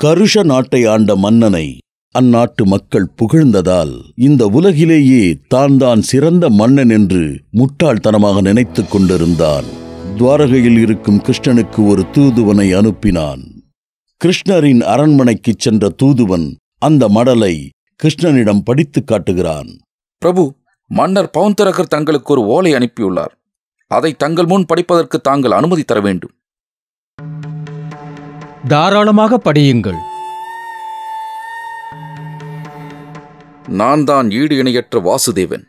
கருஷ நாட்டை ஆண்ட மன்னனை அந்நாட்டு மக்கள் புகழ்ந்ததால் இந்த உலகிலேயே தான் சிறந்த மன்னன் என்று முட்டாள்தனமாக நினைத்துக் கொண்டிருந்தான். துவாரகையில் இருக்கும் கிருஷ்ணனுக்கு ஒரு தூதுவனை அனுப்பினான். கிருஷ்ணரின் அரண்மனைக்குச் சென்ற தூதுவன் அந்த மடலை கிருஷ்ணனிடம் படித்துக் காட்டுகிறான். பிரபு, மன்னர் பவுந்தரகர் தங்களுக்கு ஒரு ஓலை அனுப்பியுள்ளார். அதை தங்கள் முன் படிப்பதற்கு தாங்கள் அனுமதி தர வேண்டும். தாராளமாக படியுங்கள். நான் தான் ஈடு இணையற்ற வாசுதேவன்.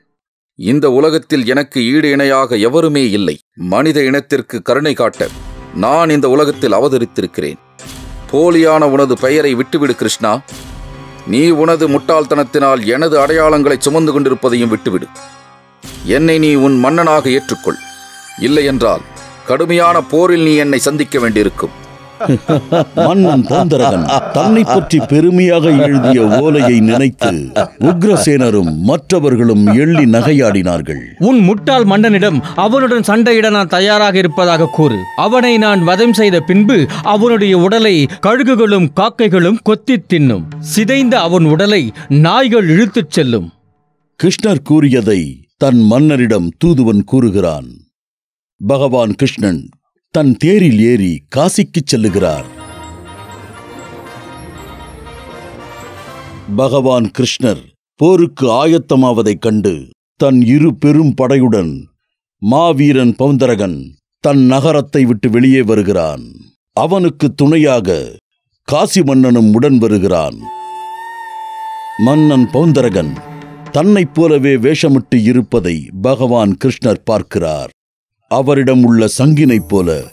இந்த உலகத்தில் எனக்கு ஈடு இணையாக எவருமே இல்லை. மனித இனத்திற்கு கருணை காட்ட நான் இந்த உலகத்தில் அவதரித்திருக்கிறேன். போலியான உனது பெயரை விட்டுவிடு கிருஷ்ணா. நீ உனது முட்டாள்தனத்தினால் எனது அடையாளங்களை சுமந்து கொண்டிருப்பதையும் விட்டுவிடு. என்னை நீ உன் மன்னனாக ஏற்றுக்கொள். இல்லையென்றால் கடுமையான போரில் நீ என்னை சந்திக்க வேண்டியிருக்கும். மன்னன் பவுந்தரகன் தன்னை பற்றி பெருமையாக எழுதிய ஓலையை நினைத்து உக்ரசேனரும் மற்றவர்களும் எள்ளி நகையாடினார்கள். உன் முட்டாள் மன்னனிடம் அவனுடன் சண்டையிட நான் தயாராக இருப்பதாக கூறு. அவனை நான் வதம் செய்த பின்பு அவனுடைய உடலை கழுகுகளும் காக்கைகளும் கொத்தித் தின்னும். சிதைந்த அவன் உடலை நாய்கள் இழுத்துச் செல்லும். கிருஷ்ணர் கூறியதை தன் மன்னரிடம் தூதுவன் கூறுகிறான். பகவான் கிருஷ்ணன் தன் தேரில் ஏறி காசிக்குச் செல்லுகிறார். பகவான் கிருஷ்ணர் போருக்கு ஆயத்தமாவதைக் கண்டு தன் இரு பெரும் படையுடன் மாவீரன் பவுந்தரகன் தன் நகரத்தை விட்டு வெளியே வருகிறான். அவனுக்கு துணையாக காசி மன்னனும் உடன் வருகிறான். மன்னன் பவுந்தரகன் தன்னைப் போலவே வேஷமிட்டு இருப்பதை பகவான் கிருஷ்ணர் பார்க்கிறார். அவரிடம் உள்ள சங்கினைப் போல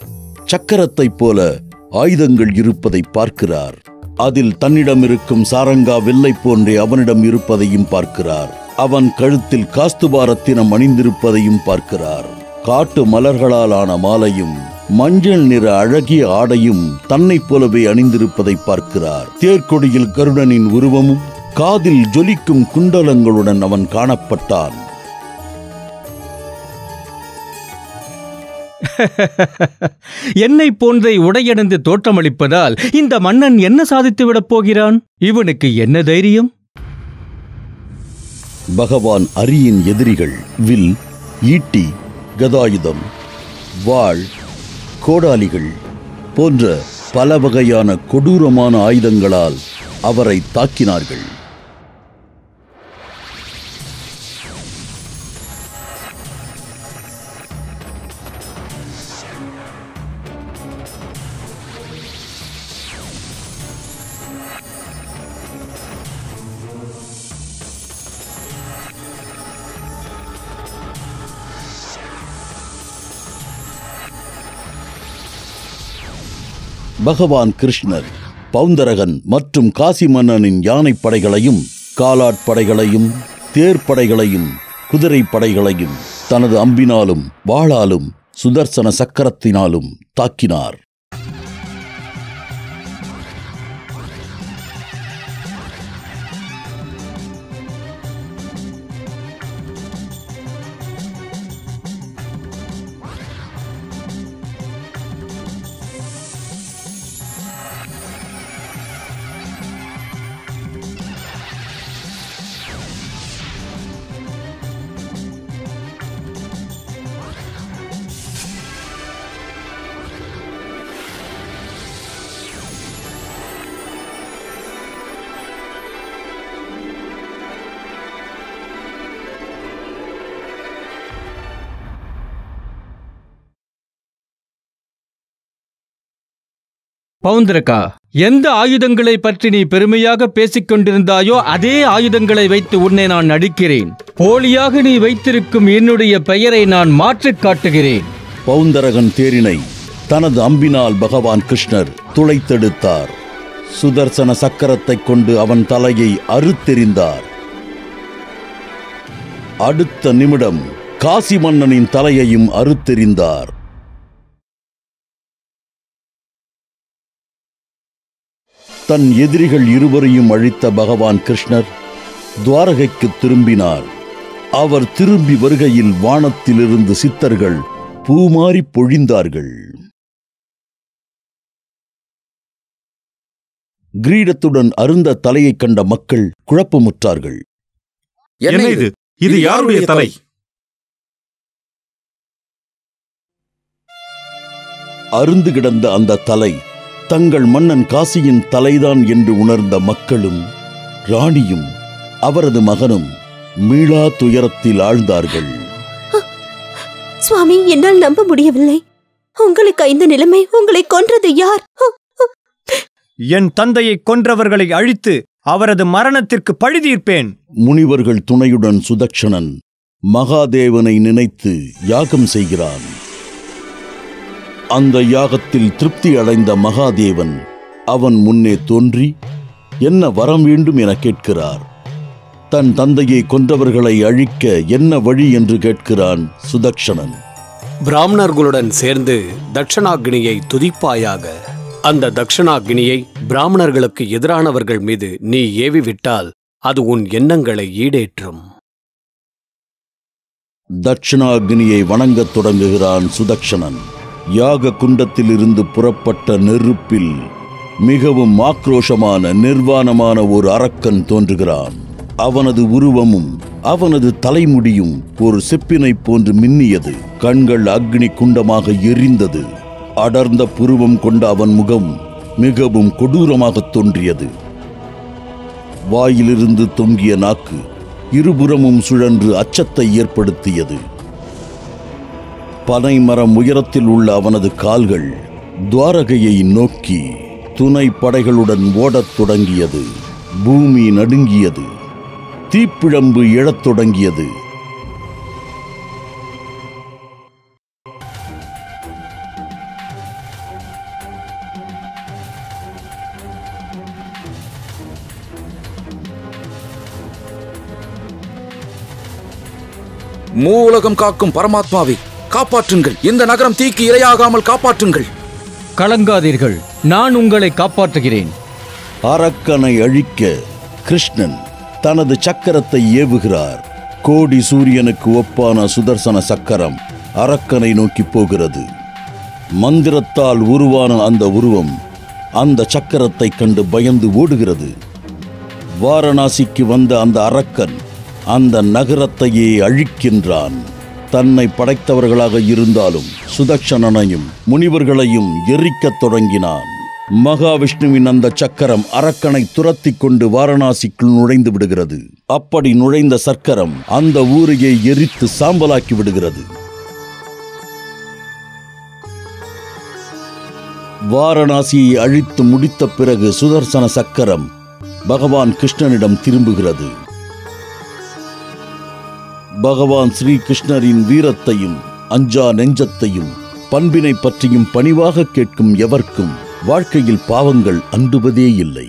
சக்கரத்தைப் போல ஆயுதங்கள் இருப்பதை பார்க்கிறார். அதில் தன்னிடம் இருக்கும் சாரங்கா வில்லை போன்றே அவனிடம் இருப்பதையும் பார்க்கிறார். அவன் கழுத்தில் காஸ்துபாரத்தினம் அணிந்திருப்பதையும் பார்க்கிறார். காட்டு மலர்களால் ஆன மாலையும் மஞ்சள் நிற அழகிய ஆடையும் தன்னைப் போலவே அணிந்திருப்பதை பார்க்கிறார். தேர்கொடியில் கருடனின் உருவமும் காதில் ஜொலிக்கும் குண்டலங்களுடன் அவன் காணப்பட்டான். என்னை போன்றே உடையணிந்து தோற்றமளிப்பதால் இந்த மன்னன் என்ன சாதித்துவிடப் போகிறான்? இவனுக்கு என்ன தைரியம்? பகவான் அரியின் எதிரிகள் வில், ஈட்டி, கதாயுதம், வாள், கோடாலிகள் போன்ற பல வகையான கொடூரமான ஆயுதங்களால் அவரை தாக்கினார்கள். பகவான் கிருஷ்ணர் பவுந்தரகன் மற்றும் காசி மன்னனின் யானைப் படைகளையும் காலாட்படைகளையும் தேர்ப்படைகளையும் குதிரை படைகளையும் தனது அம்பினாலும் வாளாலும் சுதர்சன சக்கரத்தினாலும் தாக்கினார். பவுந்தரகா, எந்த ஆயுதங்களை பற்றி நீ பெருமையாக பேசிக் கொண்டிருந்தாயோ அதே ஆயுதங்களை வைத்து உன்னை நான் அடிக்கிறேன். போலியாக நீ வைத்திருக்கும் என்னுடைய பெயரை நான் மாற்றிக் காட்டுகிறேன். பவுந்தரகன் தேரினை தனது அம்பினால் பகவான் கிருஷ்ணர் துளைத்தெடுத்தார். சுதர்சன சக்கரத்தைக் கொண்டு அவன் தலையை அறுத்தெறிந்தார். அடுத்த நிமிடம் காசி மன்னனின் தலையையும் அறுத்தெறிந்தார். தன் எதிரிகள் இருவரையும் அழித்த பகவான் கிருஷ்ணர் துவாரகைக்கு திரும்பினார். அவர் திரும்பி வருகையில் வானத்திலிருந்து சித்தர்கள் பூமாரி பொழிந்தார்கள். கிரீடத்துடன் அருந்த தலையைக் கண்ட மக்கள் குழப்பமுற்றார்கள். என்ன இது? இது யாருடைய தலை? அருந்து கிடந்த அந்த தலை தங்கள் மன்னன் காசியின் தலைதான் என்று உணர்ந்த மக்களும் ராணியும் அவரது மகனும் மீளா துயரத்தில் ஆழ்ந்தார்கள். சுவாமி, என்னால் நம்ப முடியவில்லை. உங்களுக்கு இந்த நிலைமை, உங்களை கொன்றது யார்? என் தந்தையை கொன்றவர்களை அழித்து அவரது மரணத்திற்கு பழிதீர்ப்பேன். முனிவர்கள் துணையுடன் சுதக்ஷணன் மகாதேவனை நினைத்து யாகம் செய்கிறான். அந்த யாகத்தில் திருப்தி அடைந்த மகாதேவன் அவன் முன்னே தோன்றி என்ன வரம் வேண்டும் என கேட்கிறார். தன் தந்தையை கொன்றவர்களை அழிக்க என்ன வழி என்று கேட்கிறான் சுதக்ஷணன். பிராமணர்களுடன் சேர்ந்து தட்சணாக்னியை துதிப்பாயாக. அந்த தட்சணாக்னியை பிராமணர்களுக்கு எதிரானவர்கள் மீது நீ ஏவிவிட்டால் அது உன் எண்ணங்களை ஈடேற்றும். தட்சிணாக்னியை வணங்கத் தொடங்குகிறான் சுதக்ஷணன். யாக குண்டத்தில் இருந்து புறப்பட்ட நெருப்பில் மிகவும் ஆக்ரோஷமான நிர்வாணமான ஒரு அரக்கன் தோன்றுகிறான். அவனது உருவமும் அவனது தலைமுடியும் ஒரு செப்பினை போன்று மின்னியது. கண்கள் அக்னி குண்டமாக எரிந்தது. அடர்ந்த புருவம் கொண்ட அவன் முகம் மிகவும் கொடூரமாக தோன்றியது. வாயிலிருந்து தொங்கிய நாக்கு இருபுறமும் சுழன்று அச்சத்தை ஏற்படுத்தியது. பனைமரம் உயரத்தில் உள்ள அவனது கால்கள் துவாரகையை நோக்கி துணை படைகளுடன் ஓடத் தொடங்கியது. பூமி நடுங்கியது. தீப்பிழம்பு எழத் தொடங்கியது. மூவுலகம் காக்கும் பரமாத்மாவை காப்பாற்றுங்கள். இந்த நகரம் தீக்கு இரையாகாமல் காப்பாற்றுங்கள். கலங்காதீர்கள், நான் உங்களை காப்பாற்றுகிறேன். அரக்கனை அழிக்க கிருஷ்ணன் தனது சக்கரத்தை ஏவுகிறார். கோடி சூரியனுக்கு ஒப்பான சுதர்சன சக்கரம் அரக்கனை நோக்கி போகிறது. மந்திரத்தால் உருவான அந்த உருவம் அந்த சக்கரத்தை கண்டு பயந்து ஓடுகிறது. வாரணாசிக்கு வந்த அந்த அரக்கன் அந்த நகரத்தையே அழிக்கின்றான். தன்னை படைத்தவர்களாக இருந்தாலும் சுதக்ஷணனையும் முனிவர்களையும் எரிக்கத் தொடங்கினான். மகாவிஷ்ணுவின் அந்த சக்கரம் அரக்கனை துரத்தி கொண்டு வாரணாசிக்குள் நுழைந்து விடுகிறது. அப்படி நுழைந்த சக்கரம் அந்த ஊரையை எரித்து சாம்பலாக்கி விடுகிறது. வாரணாசியை அழித்து முடித்த பிறகு சுதர்சன சக்கரம் பகவான் கிருஷ்ணனிடம் திரும்புகிறது. பகவான் ஸ்ரீ கிருஷ்ணரின் வீரத்தையும் அஞ்சா நெஞ்சத்தையும் பண்பினை பற்றியும் பணிவாக கேட்கும் எவர்க்கும் வாழ்க்கையில் பாவங்கள் அண்டுவதே இல்லை.